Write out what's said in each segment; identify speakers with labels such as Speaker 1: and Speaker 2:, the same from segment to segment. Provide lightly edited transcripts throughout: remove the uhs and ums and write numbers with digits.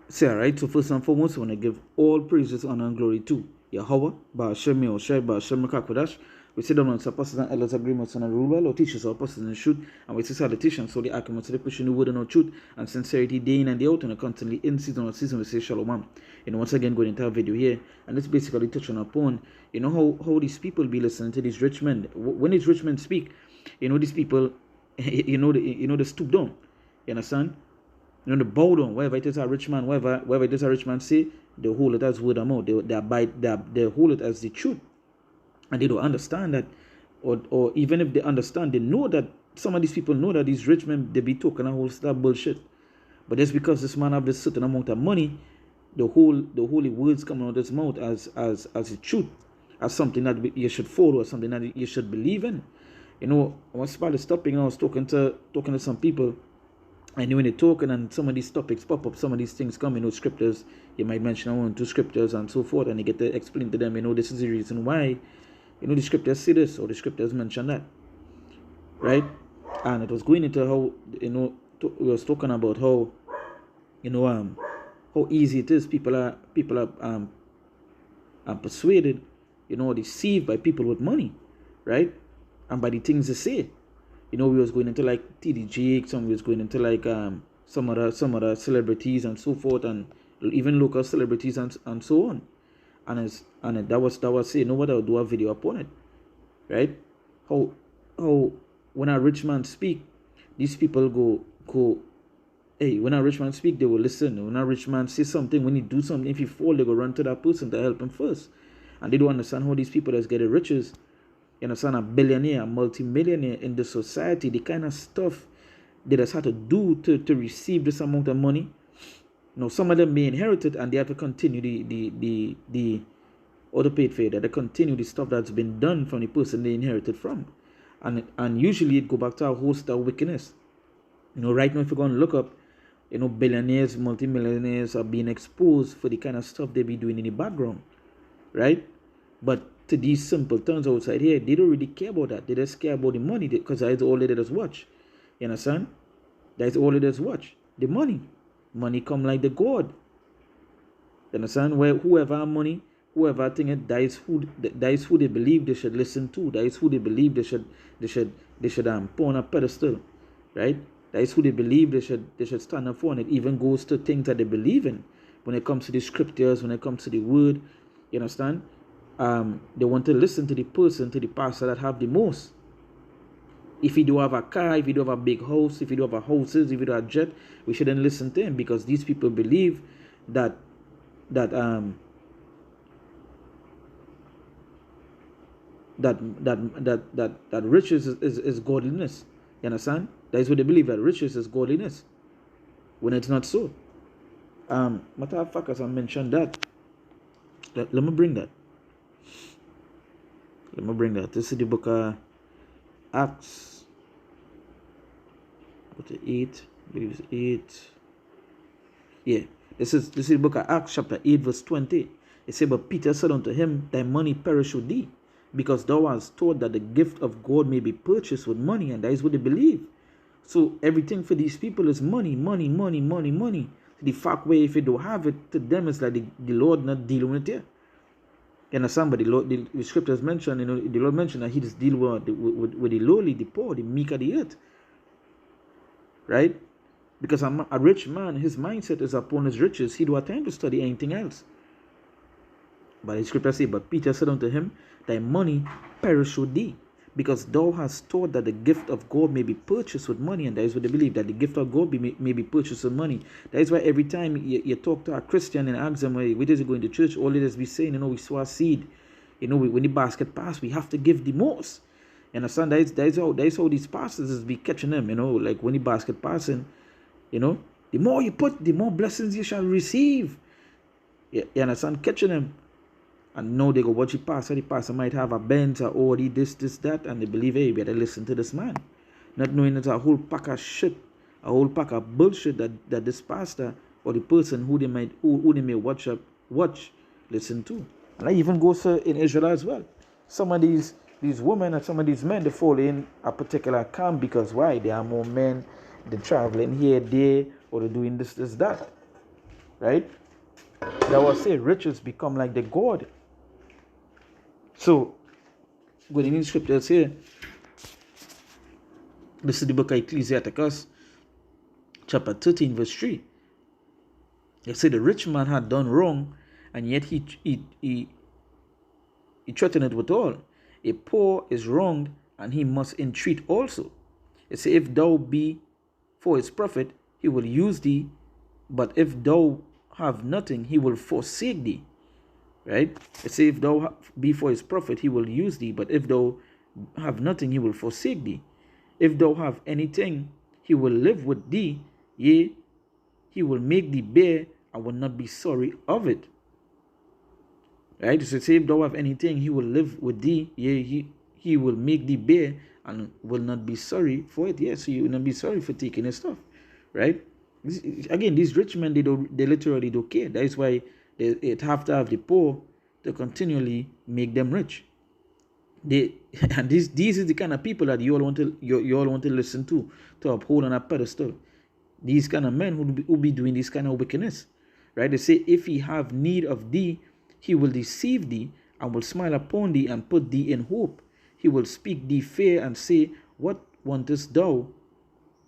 Speaker 1: say, all right, so first and foremost, I want to give all praises, honor, and glory to Yahweh, Ba'ashem Yahushai, Ba'ashem Mekakwadash. We sit down on the apostles and elders agreements and rule well, or teachers or apostles in truth, and we say the teachings, so the arguments, so they pushing the word and no truth, and sincerity day in and day out, and constantly in season or season, we say shalom. Once again, going into our video here, and it's basically touching upon, how these people be listening to these rich men. When these rich men speak, these people, they stoop down. You understand? The bow down, wherever it is a rich man, wherever it is a rich man say, they hold it as word of mouth. They hold it as the truth. And they don't understand that, or even if they understand, they know that some of these people know that these rich men, they be talking a whole stuff bullshit. But just because this man have this certain amount of money, the holy words coming out of his mouth as the truth, as something that you should follow, or something that you should believe in. Once part of stopping, I was talking to some people. And when they're talking and some of these topics pop up, some of these things come, scriptures, you might mention 1 or 2 scriptures and so forth, and you get to explain to them, this is the reason why, the scriptures say this or the scriptures mention that, right? And it was going into how, we was talking about how, how easy it is. People are persuaded, deceived by people with money, right? And by the things they say. We was going into like TD Jakes, some we was going into like some other celebrities and so forth, and even local celebrities and so on. And that was saying, nobody will do a video upon it, right? How when a rich man speak, these people go, hey, when a rich man speak, they will listen. When a rich man say something, when he do something, if he fall, they go run to that person to help him first. And they don't understand how these people that's getting riches, a billionaire, a multi-millionaire in the society, the kind of stuff they just had to do to receive this amount of money. Some of them may inherit it and they have to continue the other paid for that. They continue the stuff that's been done from the person they inherited from. And usually it go back to a host of wickedness. Right now if you're going to look up, billionaires, multi-millionaires are being exposed for the kind of stuff they be doing in the background. Right? But to these simple terms outside here, they don't really care about that. They just care about the money, because that's all they just watch. You understand? That's all they just watch. The money. Money come like the God. You understand? Where whoever have money, whoever think it, that is who they believe they should listen to. That is who they believe they should put on a pedestal. Right? That is who they believe they should stand up for. And it even goes to things that they believe in. When it comes to the scriptures, when it comes to the word, you understand? They want to listen to the person, to the pastor that have the most. If you do have a car, if you do have a big house, if you do have a houses, if you do have a jet, we shouldn't listen to him, because these people believe that riches is godliness. You understand? That is what they believe, that riches is godliness, when it's not so. Matter of fact, as I mentioned that, let me bring that. This is the book of Acts. Go to 8. I believe it's 8. Yeah. This is the book of Acts, chapter 8, verse 20. It says, but Peter said unto him, thy money perish with thee, because thou hast taught that the gift of God may be purchased with money, and that is what they believe. So everything for these people is money. The fact where if you don't have it, to them it's like the Lord not dealing with it here. You understand? But the scriptures mention, the Lord mentioned that he just deal with the lowly, the poor, the meek of the earth. Right? Because a rich man, his mindset is upon his riches. He don't have time to study anything else. But the scripture say, but Peter said unto him, thy money perish with thee, because thou hast taught that the gift of God may be purchased with money. And that is what they believe, that the gift of God may be purchased with money. That is why every time you talk to a Christian and ask them, where does he going to church, all they just be saying, we sow a seed. When the basket pass, we have to give the most. You understand? That is how these pastors is be catching them, like when the basket passing, the more you put, the more blessings you shall receive. You understand? Catching them. And now they go watch the pastor might have a Benz, or Audi, this, that, and they believe, hey, you better listen to this man. Not knowing it's a whole pack of shit, a whole pack of bullshit that this pastor or the person who they may watch, listen to. And that even goes in Israel as well. Some of these women and some of these men, they fall in a particular camp because why? There are more men, they're traveling here, there, or they're doing this, that. right? That was say riches become like the God. So when in scriptures here, this is the book of Ecclesiasticus, chapter 13, verse 3. It said the rich man had done wrong, and yet he threatened it withal. A poor is wronged, and he must entreat also. It said, if thou be for his profit, he will use thee, but if thou have nothing, he will forsake thee. Right? It says, if thou be for his profit, he will use thee, but if thou have nothing, he will forsake thee. If thou have anything, he will live with thee, yea, he will make thee bear, and will not be sorry of it. Right? So say, if thou have anything, he will live with thee, yea, he will make thee bear, and will not be sorry for it. Yes, so you will not be sorry for taking his stuff. Right? Again, these rich men, they literally don't care. That is why they have to have the poor to continually make them rich. And these is the kind of people that you all want to listen to uphold on a pedestal. These kind of men who be doing this kind of wickedness, right? They say, if he have need of thee, he will deceive thee, and will smile upon thee, and put thee in hope. He will speak thee fair, and say, what wantest thou?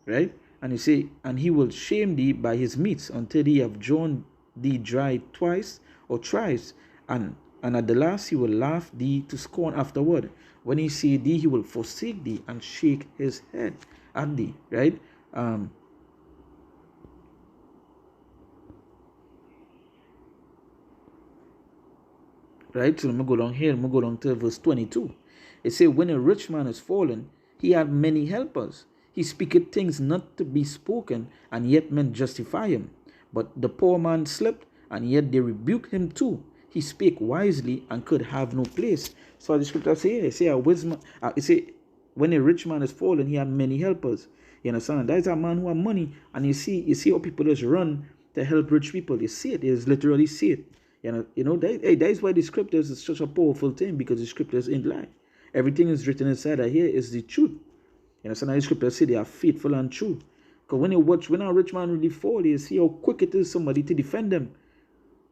Speaker 1: Right? And he say, and he will shame thee by his meats, until he have drawn thee dry twice or thrice, and at the last he will laugh thee to scorn afterward. When he see thee, he will forsake thee, and shake his head at thee. Right? Right? So let me go down here. Let me go down to verse 22. It says, when a rich man is fallen, he had many helpers. He speaketh things not to be spoken, and yet men justify him. But the poor man slept, and yet they rebuke him too. He spake wisely, and could have no place. So the scripture say, it say, when a rich man is fallen, he had many helpers. You understand? That is a man who has money, and you see how people just run to help rich people. You see it. You literally see it. That is why the scriptures is such a powerful thing, because the scriptures ain't lie. Everything is written inside of here is the truth. You understand? The scriptures say they are faithful and true. Because when a rich man really fall, you see how quick it is somebody to defend them.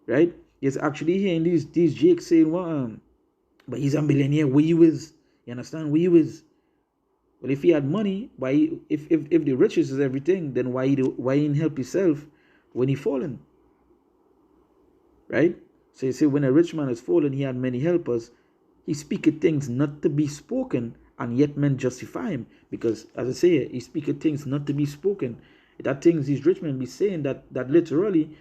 Speaker 1: Right? Yes, actually hearing these jakes saying, well, but he's a millionaire, where you is? You understand? Where you is? Well, if he had money, why if the riches is everything, then why he didn't help himself when he fallen? Right? So you say, when a rich man is fallen, he had many helpers. He speaketh things not to be spoken, and yet men justify him. Because, as I say, he speaketh things not to be spoken. That things these rich men be saying that literally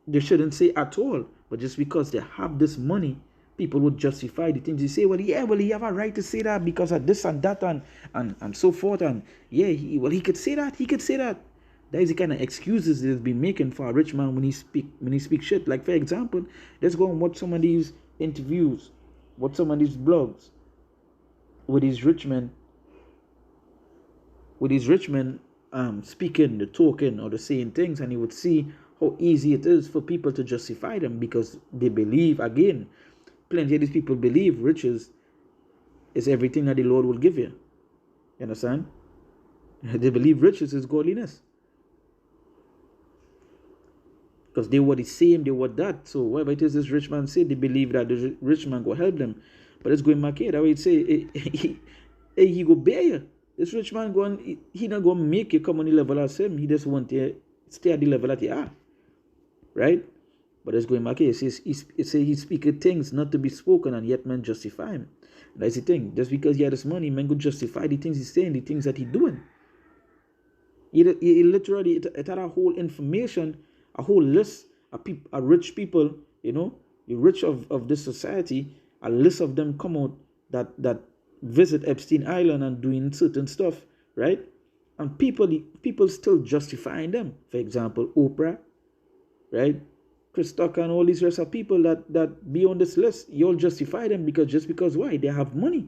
Speaker 1: they shouldn't say at all. But just because they have this money, people would justify the things. They say, well, he have a right to say that because of this and that and so forth. And yeah, he could say that. He could say that. That is the kind of excuses they've been making for a rich man when he speak shit. Like, for example, let's go and watch some of these interviews, watch some of these blogs with these rich men speaking, the talking, or the saying things, and you would see how easy it is for people to justify them, because they believe, again, plenty of these people believe riches is everything that the Lord will give you. You understand? They believe riches is godliness. Because they were the same, they were that. So whatever it is this rich man said, they believe that the rich man will help them. But it's going back here. That way it say, he go bear you. This rich man he not going to make you come on the level as him. He just want to stay at the level that you are. Right? But it's going back here. It says he speaketh things not to be spoken, and yet men justify him. That's the thing. Just because he had this money, men could justify the things he's saying, the things that he's doing. He literally, it had a whole information, a whole list of rich people, the rich of this society, a list of them come out that visit Epstein Island and doing certain stuff, right? And people still justifying them. For example, Oprah, right? Chris Tucker and all these rest of people that be on this list, you all justify them because why? They have money.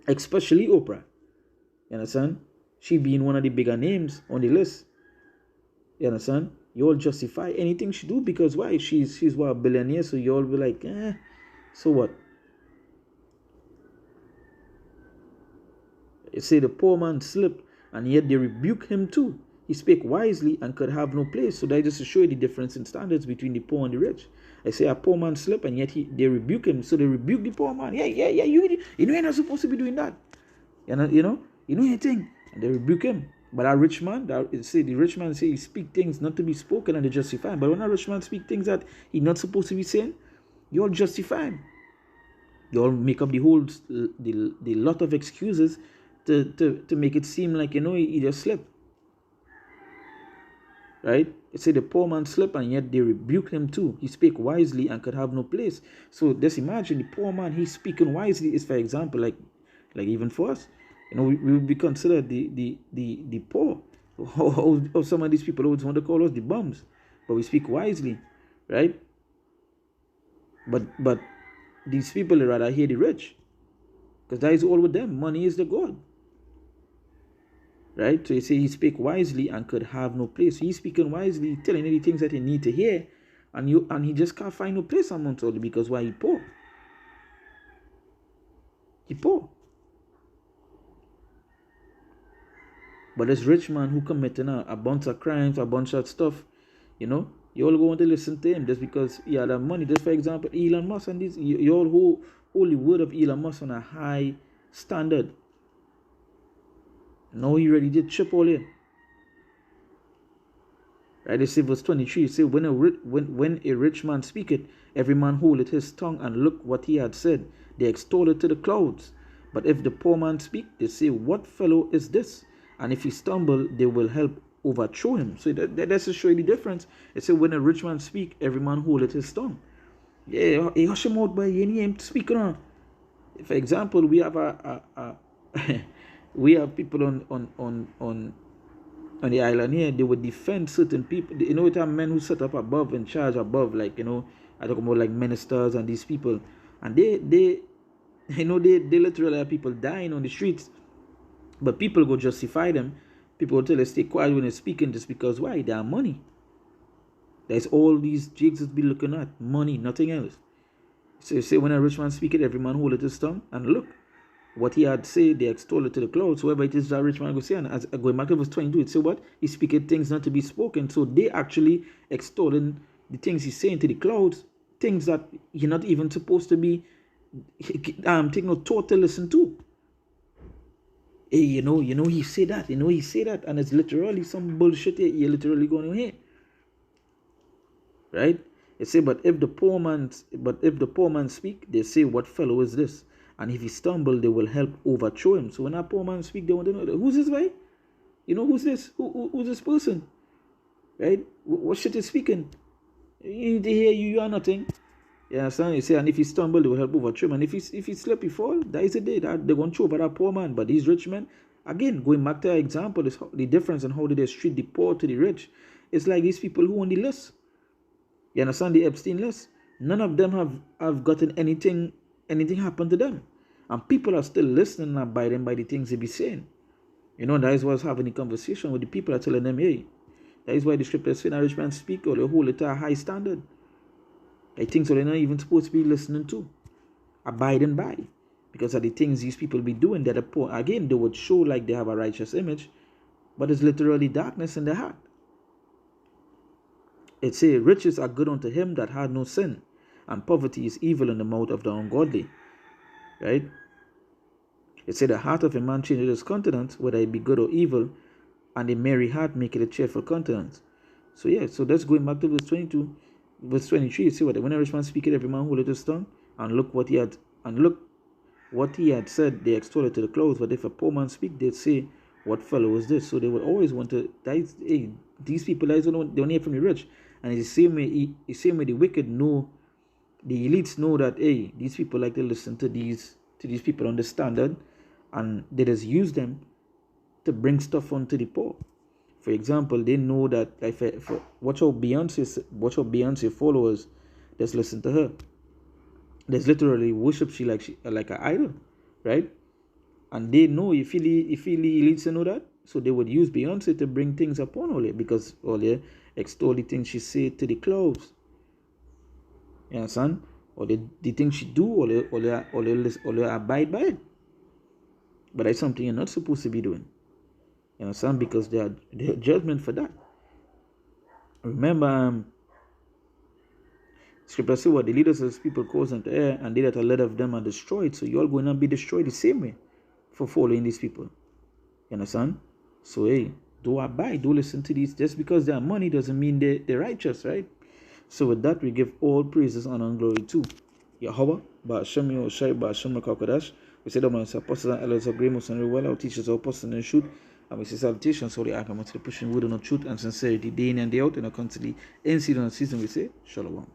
Speaker 1: Especially Oprah. You understand? She being one of the bigger names on the list. You understand? You all justify anything she do because why? She's what, a billionaire, so you all be like, so what? It say the poor man slipped, and yet they rebuke him too. he spake wisely and could have no place. So that just to show you the difference in standards between the poor and the rich. I say a poor man slept and yet they rebuke him. So they rebuke the poor man. Yeah, you know you're not supposed to be doing that. You know your thing. And they rebuke him. But a rich man, the rich man say he speak things not to be spoken and they justify him. But when a rich man speak things that he's not supposed to be saying, you all justify him. You all make up the lot of excuses to make it seem like, he just slept. Right? It said the poor man slept and yet they rebuked him too. He spake wisely and could have no place. So just imagine the poor man, he's speaking wisely is, for example, like even for us, we would be considered the poor. Or some of these people always want to call us the bums, but we speak wisely, right? But these people rather hear the rich, because that is all with them. Money is the God. Right? So he say he speak wisely and could have no place. So he's speaking wisely, telling you the things that he need to hear, and he just can't find no place amongst all because why? He poor. He poor. But this rich man who committing a bunch of crimes, a bunch of stuff, you all go want to listen to him just because he had that money. Just for example, Elon Musk and this, you all hold the word of Elon Musk on a high standard. No, he already did chip all in. Right? They say verse 23, say, when a rich man speaketh, every man holdeth his tongue, and look what he had said, they extol it to the clouds. But if the poor man speak, they say, what fellow is this? And if he stumble, they will help overthrow him. So that's to show you the difference. It said, when a rich man speak, every man holdeth his tongue. Yeah, he hush him out by any name speaking on. For example, we have we have people on the island here. They would defend certain people. It are men who set up above, in charge above, like I talk about like ministers and these people, and they literally have people dying on the streets, but people go justify them. People will tell us stay quiet when they're speaking just because why? They have money. There's all these jigs that be looking at money, nothing else. So you say when a rich man speaketh, every man holdeth his tongue, and look what he had said, they extol it to the clouds. Whoever it is that rich man go say, and as going back to verse 22, it say what? He speaketh things not to be spoken. So they actually extolling the things he's saying to the clouds, things that you're not even supposed to be taking no thought to listen to. Hey, he say that, he say that, and it's literally some bullshit you're literally going to hear. Right? It say, but if the poor man speak, they say, what fellow is this? And if he stumble, they will help overthrow him. So when a poor man speak, they want to know, who's this guy? Who's this? Who's this person? Right? What shit is speaking? You need to hear you are nothing. You understand? You say, and if he stumble, they will help overthrow him. And if he slip, he fall, that is the day. They're going to throw over that poor man. But these rich men, again, going back to our example, is the difference in how they treat the poor to the rich. It's like these people who on the list. You understand the Epstein list? None of them have gotten anything happen to them. And people are still listening and abiding by the things they be saying. That is why I was having a conversation with the people. I telling them, hey, that is why the scripture says, a rich man speak, or they hold it to a high standard. I think so they're not even supposed to be listening to, abiding by. Because of the things these people be doing that are poor. Again, they would show like they have a righteous image, but it's literally darkness in their heart. It says, riches are good unto him that had no sin, and poverty is evil in the mouth of the ungodly. Right? It said, the heart of a man changes his countenance, whether it be good or evil, and a merry heart maketh a cheerful countenance. So so that's going back to verse 22. Verse 23, it says, when a rich man speaketh, every man holdeth his tongue, and look what he had said, they extol it to the clouds. But if a poor man speak, they'd say, what fellow is this? So they would always want to, these people, they don't hear from the rich. And it's the same way the wicked know, the elites know that, hey, these people like to listen to these people on the standard, and they just use them to bring stuff onto the poor. For example, they know that watch how Beyonce followers just listen to her. There's literally worship she like an idol, right? And they know if the elites know that, so they would use Beyonce to bring things upon Ole, because Ole extol the things she say to the clouds. You understand? Or the things she do, Ole abide by it. But that's something you're not supposed to be doing. You You understand? Because they are judgment for that. Remember, scripture say what the leaders of this people cause unto air, and they that are led of them are destroyed. So you're going to be destroyed the same way for following these people. You understand? So hey, do abide, do listen to these. Just because they have money doesn't mean they're righteous, right? So with that, we give all praises, honor, and glory to Yahweh, Ba'ashem Yoshai, Ba'ashem Rakakadash. We say that my apostles and elders of Gramos and well, our teachers, our apostles and shoot. And we say salutations, sorry, I come to the pushing word on truth and sincerity, day in and day out, and constantly in season and season. We say, Shalom.